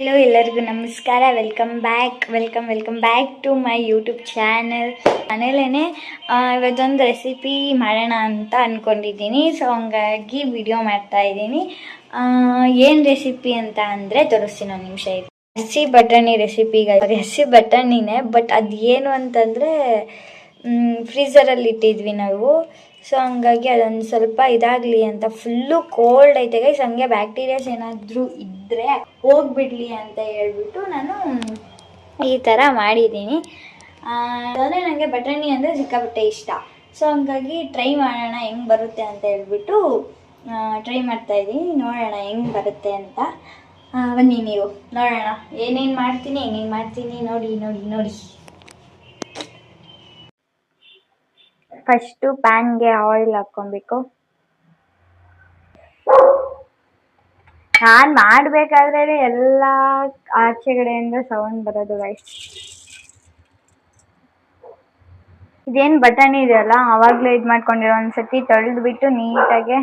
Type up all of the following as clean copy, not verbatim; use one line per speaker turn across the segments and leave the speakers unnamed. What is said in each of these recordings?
Hello ಎಲ್ಲರಿಗೂ ನಮಸ್ಕಾರ. Welcome back to my YouTube channel. ಮನೇಲೇ ಇವತ್ತೊಂದು ರೆಸಿಪಿ ಮಾಡೋಣ ಅಂತ ಅಂದ್ಕೊಂಡಿದ್ದೀನಿ. ಸೊ ಹಂಗಾಗಿ ವಿಡಿಯೋ ಮಾಡ್ತಾಯಿದ್ದೀನಿ. ಏನು ರೆಸಿಪಿ ಅಂತ ಅಂದರೆ ತೋರಿಸ್ತೀನಿ ಒಂದು ನಿಮಿಷ. ಹಸಿ ಬಟಾಣಿ ಹಸಿ ಬಟಾಣಿನೇ, ಬಟ್ ಅದು ಏನು ಅಂತಂದರೆ ಫ್ರೀಝರಲ್ಲಿ ಇಟ್ಟಿದ್ವಿ ನಾವು. ಸೊ ಹಂಗಾಗಿ ಅದೊಂದು ಸ್ವಲ್ಪ ಇದಾಗಲಿ ಅಂತ, ಫುಲ್ಲು ಕೋಲ್ಡ್ ಐತೆ ಗೈಸ್. ಹಂಗೆ ಬ್ಯಾಕ್ಟೀರಿಯಾಸ್ ಏನಾದರೂ ಇದ್ದರೆ ಹೋಗಿಬಿಡಲಿ ಅಂತ ಹೇಳ್ಬಿಟ್ಟು ನಾನು ಈ ಥರ ಮಾಡಿದ್ದೀನಿ. ಅಂದರೆ ನನಗೆ ಬಟಾಣಿ ಅಂದರೆ ಸಿಕ್ಕಾಪಟ್ಟೆ ಇಷ್ಟ. ಸೊ ಹಂಗಾಗಿ ಟ್ರೈ ಮಾಡೋಣ ಹೆಂಗೆ ಬರುತ್ತೆ ಅಂತ ಹೇಳ್ಬಿಟ್ಟು ಟ್ರೈ ಮಾಡ್ತಾಯಿದ್ದೀನಿ. ನೋಡೋಣ ಹೆಂಗೆ ಬರುತ್ತೆ ಅಂತ. ಬನ್ನಿ ನೀವು ನೋಡೋಣ ಏನೇನು ಮಾಡ್ತೀನಿ ನೋಡಿ. ಫಸ್ಟು ಪ್ಯಾನ್ಗೆ ಆಯಿಲ್ ಹಾಕ್ಕೊಬೇಕು. ನಾನು ಮಾಡಬೇಕಾದ್ರೆ ಎಲ್ಲ ಆಚೆಗಡೆಯಿಂದ ಸೌಂಡ್ ಬರೋದು ಗೈಸ್. ಇದೇನು ಬಟಾಣಿ ಇದೆಯಲ್ಲ, ಆವಾಗಲೇ ಇದು ಮಾಡ್ಕೊಂಡಿರೋ, ಒಂದ್ಸತಿ ತೊಳೆದ್ಬಿಟ್ಟು ನೀಟಾಗೆ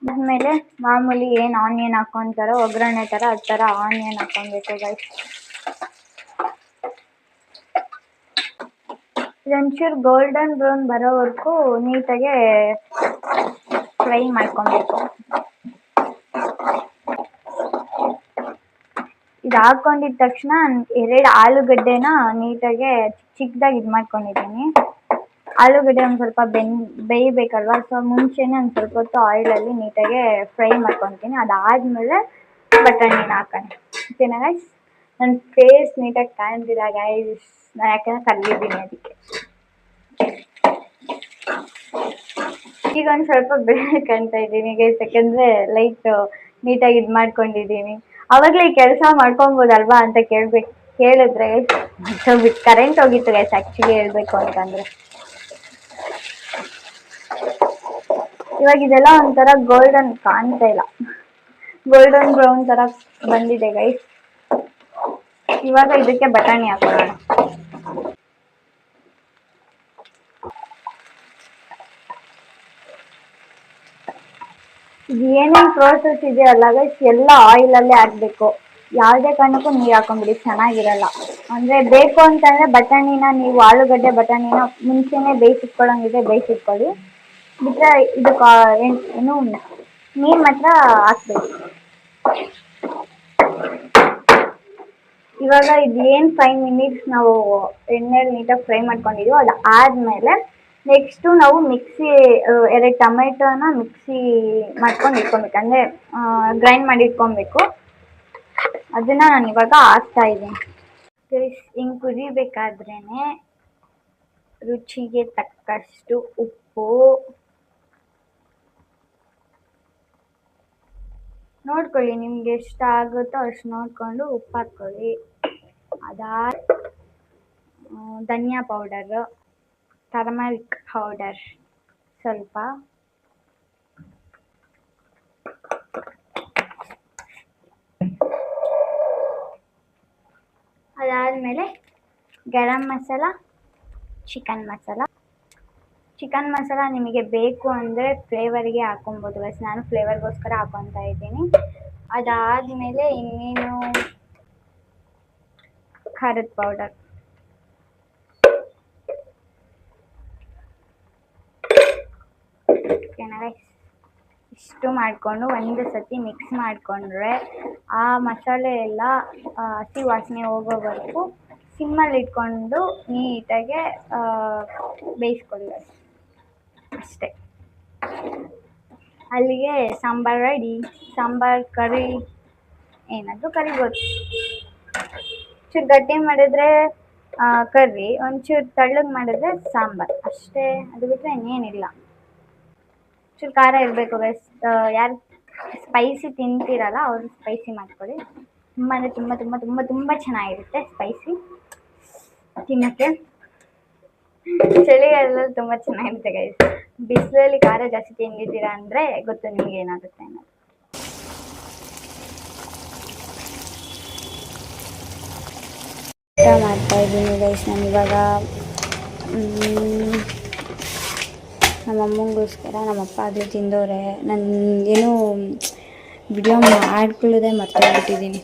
ಆದಮೇಲೆ ಮಾಮೂಲಿ ಏನು ಆನಿಯನ್ ಹಾಕ್ಕೊತಾರೋ ಒಗ್ಗರಣೆ ಥರ ಆ ಥರ ಆನಿಯನ್ ಹಾಕ್ಕೊಬೇಕು ಗೈಸ್. ಇದೊಂಚೂರು ಗೋಲ್ಡನ್ ಬ್ರೌನ್ ಬರೋವರೆಗೂ ನೀಟಾಗೆ ಫ್ರೈ ಮಾಡ್ಕೊಬೇಕು. ಇದು ಹಾಕ್ಕೊಂಡಿದ ತಕ್ಷಣ 2 ಆಲೂಗಡ್ಡೆನ ನೀಟಾಗೆ ಚಿಕ್ಕದಾಗಿ ಇದು ಮಾಡ್ಕೊಂಡಿದ್ದೀನಿ. ಆಲೂಗಡ್ಡೆ ಒಂದು ಸ್ವಲ್ಪ ಬೇಯಬೇಕಲ್ವ, ಸೊ ಮುಂಚೆನೇ ಒಂದು ಸ್ವಲ್ಪ ಹೊತ್ತು ಆಯಿಲಲ್ಲಿ ನೀಟಾಗೆ ಫ್ರೈ ಮಾಡ್ಕೊತೀನಿ. ಅದಾದಮೇಲೆ ಬಟಾಣಿನ ಹಾಕೋಣ. ಓಕೆನಾ ಗೈಸ್? ನನ್ನ ಫೇಸ್ ನೀಟಾಗಿ ಕಾಣ್ತಿಲ್ಲ ಗೈಸ್, ನಾನು ಯಾಕೆಂದ್ರೆ ಕರಗಿದ್ದೀನಿ ಅದಕ್ಕೆ. ಈಗ ಒಂದು ಸ್ವಲ್ಪ ಬೇಕಂತ ಇದ್ದೀನಿ ಗೈಸ್, ಯಾಕೆಂದರೆ ಲೈಟ್ ನೀಟಾಗಿ ಇದು ಮಾಡ್ಕೊಂಡಿದ್ದೀನಿ. ಆವಾಗಲೇ ಈ ಕೆಲಸ ಮಾಡ್ಕೊಬೋದಲ್ವಾ ಅಂತ ಕೇಳಿದ್ರೆ ಕರೆಂಟ್ ಹೋಗಿತ್ತು ಗೈಸ್, ಆ್ಯಕ್ಚುಲಿ ಹೇಳಬೇಕು ಅಂತಂದರೆ. ಇವಾಗ ಇದೆಲ್ಲ ಒಂಥರ ಗೋಲ್ಡನ್ ಕಾಣ್ತಾ ಇಲ್ಲ, ಗೋಲ್ಡನ್ ಬ್ರೌನ್ ಥರ ಬಂದಿದೆ ಗೈಸ್. ಇವಾಗ ಇದಕ್ಕೆ ಬಟಾಣಿ ಹಾಕೋಣ. ಏನೇನು ಪ್ರೋಸೆಸ್ ಇದೆಯಲ್ಲ ಗೈಸ್ ಎಲ್ಲ ಆಯಿಲಲ್ಲೇ ಹಾಕಬೇಕು. ಯಾವುದೇ ಕಾರಣಕ್ಕೂ ನೀರು ಹಾಕೊಂಬಿಡಿ, ಚೆನ್ನಾಗಿರಲ್ಲ. ಅಂದರೆ ಬೇಕು ಅಂತಂದರೆ ಬಟಾಣಿನ ನೀವು ಆಲೂಗಡ್ಡೆ ಬಟಾಣಿನ ಮುಂಚೆನೇ ಬೇಯಿಸಿಟ್ಕೊಳ್ಳೋಂಗಿದೆ ಬೇಯಿಸಿಟ್ಕೊಳ್ಳಿ. ಬಿಟ್ಟರೆ ಇದಕ್ಕೆ ಏನು ನೀರು ಮಾತ್ರ ಹಾಕ್ಬೇಕು. ಇವಾಗ ಇದು ಏನು 5 ಮಿನಿಟ್ಸ್ ನಾವು ಎಣ್ಣೆಯಲ್ಲಿ ನೀಟಾಗಿ ಫ್ರೈ ಮಾಡ್ಕೊಂಡಿದ್ದೀವಿ, ಅದು ಆದಮೇಲೆ ನೆಕ್ಸ್ಟು ನಾವು ಮಿಕ್ಸಿ 2 ಟೊಮೆಟೊನ ಮಿಕ್ಸಿ ಮಾಡ್ಕೊಂಡು ಇಟ್ಕೊಬೇಕು, ಅಂದರೆ ಗ್ರೈಂಡ್ ಮಾಡಿ ಇಟ್ಕೊಬೇಕು. ಅದನ್ನು ನಾನು ಇವಾಗ ಹಾಕ್ತಾಯಿದ್ದೀನಿ. ಹಿಂಗೆ ಕುದಿಬೇಕಾದ್ರೇ ರುಚಿಗೆ ತಕ್ಕಷ್ಟು ಉಪ್ಪು ನೋಡ್ಕೊಳ್ಳಿ, ನಿಮ್ಗೆ ಎಷ್ಟು ಆಗುತ್ತೋ ಅಷ್ಟು ನೋಡಿಕೊಂಡು ಉಪ್ಪು ಹಾಕ್ಕೊಳ್ಳಿ. ಧನಿಯಾ ಪೌಡರು, ಟರ್ಮರಿಕ್ ಪೌಡರ್ ಸ್ವಲ್ಪ, ಅದಾದಮೇಲೆ ಗರಂ ಮಸಾಲ, ಚಿಕನ್ ಮಸಾಲ ನಿಮಗೆ ಬೇಕು ಅಂದರೆ ಫ್ಲೇವರ್ಗೆ ಹಾಕೊಬೋದು ಗೈಸ್. ನಾನು ಫ್ಲೇವರ್ಗೋಸ್ಕರ ಹಾಕೊತಾ ಇದ್ದೀನಿ. ಅದಾದಮೇಲೆ ಇನ್ನೇನು ಖಾರದ ಪೌಡರ್, ಓಕೆನಾ ಗೈಸ್? ಇಷ್ಟು ಮಾಡಿಕೊಂಡು ಒಂದು ಸತಿ ಮಿಕ್ಸ್ ಮಾಡಿಕೊಂಡ್ರೆ ಆ ಮಸಾಲೆ ಎಲ್ಲ ಹಸಿ ವಾಸನೆ ಹೋಗೋವರೆಗೂ ಸಿಮ್ಮಲ್ಲಿ ಇಟ್ಕೊಂಡು ನೀಟಾಗೆ ಬೇಯಿಸ್ಕೊಳ್ಳಿ ಅಷ್ಟೇ. ಅಲ್ಲಿಗೆ ಸಾಂಬಾರು ರೆಡಿ. ಸಾಂಬಾರು ಕರಿ ಏನಾದರೂ ಕರಿಬೋದು. ಚೂರು ಗಟ್ಟಿ ಮಾಡಿದ್ರೆ ಕರ್ರಿ, ಒಂಚೂರು ತೆಳ್ಳಗೆ ಮಾಡಿದ್ರೆ ಸಾಂಬಾರು ಅಷ್ಟೇ. ಅದು ಬಿಟ್ಟರೆ ಇನ್ನೇನಿಲ್ಲ. ಚೂರು ಖಾರ ಇರಬೇಕು ಗೈಸ್. ಯಾರು ಸ್ಪೈಸಿ ತಿಂತೀರಲ್ಲ ಅವರು ಸ್ಪೈಸಿ ಮಾಡ್ಕೊಳ್ಳಿ. ತುಂಬ ಅಂದರೆ ತುಂಬ ತುಂಬ ತುಂಬ ತುಂಬ ಚೆನ್ನಾಗಿರುತ್ತೆ ಸ್ಪೈಸಿ ತಿನ್ನೋಕ್ಕೆ. ಚಳಿಗಾಲದಲ್ಲಿ ತುಂಬ ಚೆನ್ನಾಗಿರುತ್ತೆ ಗೈಸ್. ಬಿಸಿಲಲ್ಲಿ ಖಾರ ಜಾಸ್ತಿ ತಿಂದಿದ್ದೀರಾ ಅಂದರೆ ಗೊತ್ತು ನಿಮ್ಗೆ ಏನಾಗುತ್ತೆ ಅನ್ನೋದು. ಊಟ ಮಾಡ್ತಾಯಿದ್ದೀನಿ ಗೈಸ್ ನಾನು ಇವಾಗ. ನಮ್ಮ ಅಮ್ಮಂಗೋಸ್ಕರ ನಮ್ಮ ಅಪ್ಪ ಆಗಲೇ ತಿಂದವ್ರೆ. ನಾನು ಏನೂ ವಿಡಿಯೋ ಮಾಡ್ಕೊಳ್ಳೋದೇ ಮರ್ತೋಗ್ಬಿಟ್ಟಿದ್ದೀನಿ.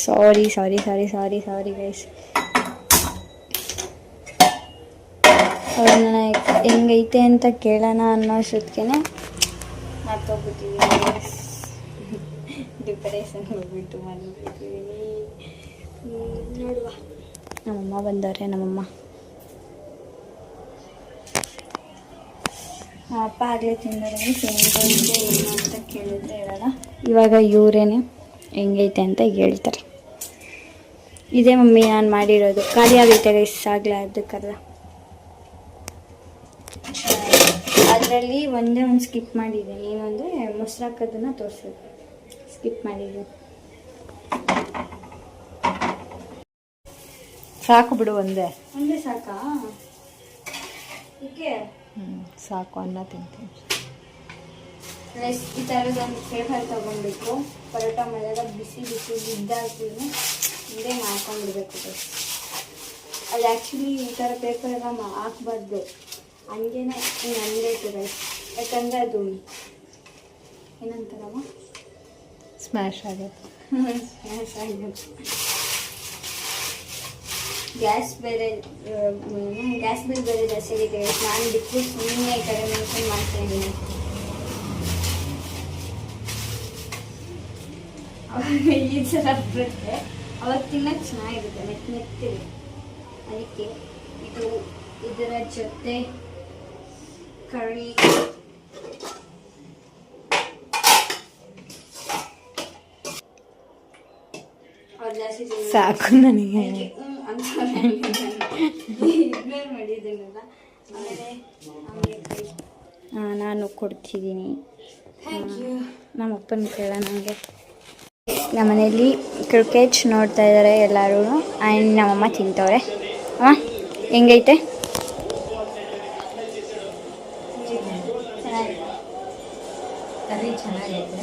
Sorry guys. ಅವ್ರನ್ನ ಹೆಂಗೈತೆ ಅಂತ ಕೇಳೋಣ ಅನ್ನೋ ಅಷ್ಟೊತ್ತಿಗೆ ಮರ್ತೋಗ್ಬಿಟ್ಟಿದ್ದೀನಿ. ಡಿಪ್ರೆಷನ್ ಹೋಗ್ಬಿಟ್ಟು ಮರ್ತೋಗ್ಬಿಟ್ಟಿದ್ದೀನಿ. ನೋಡುವ, ನಮ್ಮಮ್ಮ ಬಂದವ್ರೆ. ನಮ್ಮ ಅಪ್ಪ ಆಗಲೇ ತಿಂದರೆ ಹೆಂಗೈತೆ ಏನು ಅಂತ ಕೇಳಿದ್ರೆ ಹೇಳಲ್ಲ. ಇವಾಗ ಇವರೇನೆ ಹೆಂಗೈತೆ ಅಂತ ಹೇಳ್ತಾರೆ. ಇದೇ ಮಮ್ಮಿ ನಾನು ಮಾಡಿರೋದು. ಖಾಲಿ ಆಗೈತೆ ಗೈಸ್ ಆಗಲೇ ಅದಕ್ಕಲ್ಲ. ಅದರಲ್ಲಿ ಒಂದೇ ಒಂದು ಸ್ಕಿಪ್ ಮಾಡಿದ್ದೀನಿ. ಏನಂದರೆ ಮೊಸರು ಹಾಕೋದನ್ನು ತೋರಿಸೋದು ಸ್ಕಿಪ್ ಮಾಡಿದ್ದೀನಿ.
ಸಾಕು ಬಿಡು, ಒಂದೇ
ಸಾಕಾ? ಓಕೆ,
ಸಾಕು, ಅನ್ನ ತಿಂತೀನಿ.
ಈ ಥರದೊಂದು ಪೇಪರ್ ತೊಗೊಳ್ಬೇಕು. ಪರೋಟ ಮಾಡಿದಾಗ ಬಿಸಿ ಬಿದ್ದಾಗ್ತೀನಿ ಹಿಂದೆ ಮಾಡ್ಕೊಂಡ್ಬಿಡ್ಬೇಕು. ಅದು ಆ್ಯಕ್ಚುಲಿ ಈ ಥರ ಪೇಪರ್ ಎಲ್ಲ ಹಾಕ್ಬಾರ್ದು, ಹಂಗೇನೆ ಹಿಂಗೆ ಅನ್ಬೇಕು ರೈಸ್. ಯಾಕಂದರೆ ಅದು ಏನಂತಾರಮ್ಮ,
ಸ್ಮ್ಯಾಶ್ ಆಗುತ್ತೆ.
ಸ್ಮ್ಯಾಶ್ ಆಗುತ್ತೆ. ಗ್ಯಾಸ್ ಬಿಲ್ ಬೇರೆ ಜಾಸ್ತಿ ಆಗಿದೆ. ನಾನು ಬಿಟ್ಟು ಸುಮ್ಮನೆ ಈ ಕಡೆ ಮೆನ್ಷನ್ ಮಾಡ್ತಾ ಇದ್ದೀನಿ. ಅವಾಗ ಈ ಥರ ಬರುತ್ತೆ, ಅವಾಗ ತಿನ್ನೋಕ್ಕೆ ಚೆನ್ನಾಗಿರುತ್ತೆ, ಮೆತ್ತಿಗೆ. ಅದಕ್ಕೆ ಇದರ ಜೊತೆ ಕರಿ
ಸಾಕು ನನಗೆ.
ನಾನು ಕೊಡ್ತಿದ್ದೀನಿ. ನಮ್ಮಪ್ಪನ ಕೇಳ ನನಗೆ. ನಮ್ಮ ಮನೇಲಿ ಕ್ರಿಕೆಟ್ ನೋಡ್ತಾ ಇದ್ದಾರೆ ಎಲ್ಲರೂ. ಆ್ಯಂಡ್ ನಮ್ಮಮ್ಮ ತಿಂತವ್ರೆ. ಅಮ್ಮ ಹೆಂಗೈತೆ?
ಕರಿ ಚೆನ್ನಾಗೈತೆ.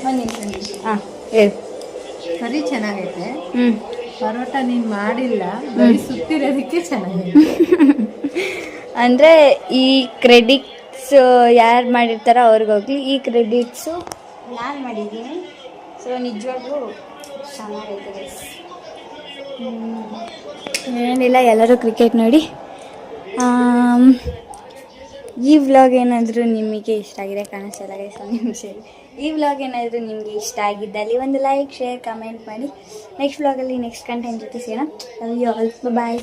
ಹಾಂ ಹೇಳು.
ಕರಿ ಚೆನ್ನಾಗೈತೆ. ಪರೋಟ ನೀನು ಮಾಡಿಲ್ಲ, ಬರೀ ಸುತ್ತಿರೋದಕ್ಕೆ ಚೆನ್ನಾಗಿದೆ.
ಅಂದರೆ ಈ ಕ್ರೆಡಿಟ್ಸ್ ಯಾರು ಮಾಡಿರ್ತಾರೋ ಅವ್ರಿಗೋಗ್ಲಿ. ಈ ಕ್ರೆಡಿಟ್ಸು ನಾನು ಮಾಡಿದ್ದೀನಿ. ಸೊ ನಿಜವಾಗ್ಲೂ ಚೆನ್ನಾಗೈತೆ. ಏನಿಲ್ಲ, ಎಲ್ಲರೂ ಕ್ರಿಕೆಟ್ ನೋಡಿ. ಈ ವ್ಲಾಗ್ ಏನಾದರೂ ನಿಮಗೆ ಇಷ್ಟ ಆಗಿದೆ, ಕಾಣಿಸಲ್ಲ ಗೈಸ್ ನಿಮಿಷದಲ್ಲಿ. ಈ ವ್ಲಾಗ್ ಏನಾದರೂ ನಿಮಗೆ ಇಷ್ಟ ಆಗಿದ್ದಲ್ಲಿ ಒಂದು ಲೈಕ್, ಶೇರ್, ಕಮೆಂಟ್ ಮಾಡಿ. ನೆಕ್ಸ್ಟ್ ವ್ಲಾಗಲ್ಲಿ ನೆಕ್ಸ್ಟ್ ಕಂಟೆಂಟ್ ಜೊತೆ ಸಿಗೋಣ. Love you all. ಬಾಯ್.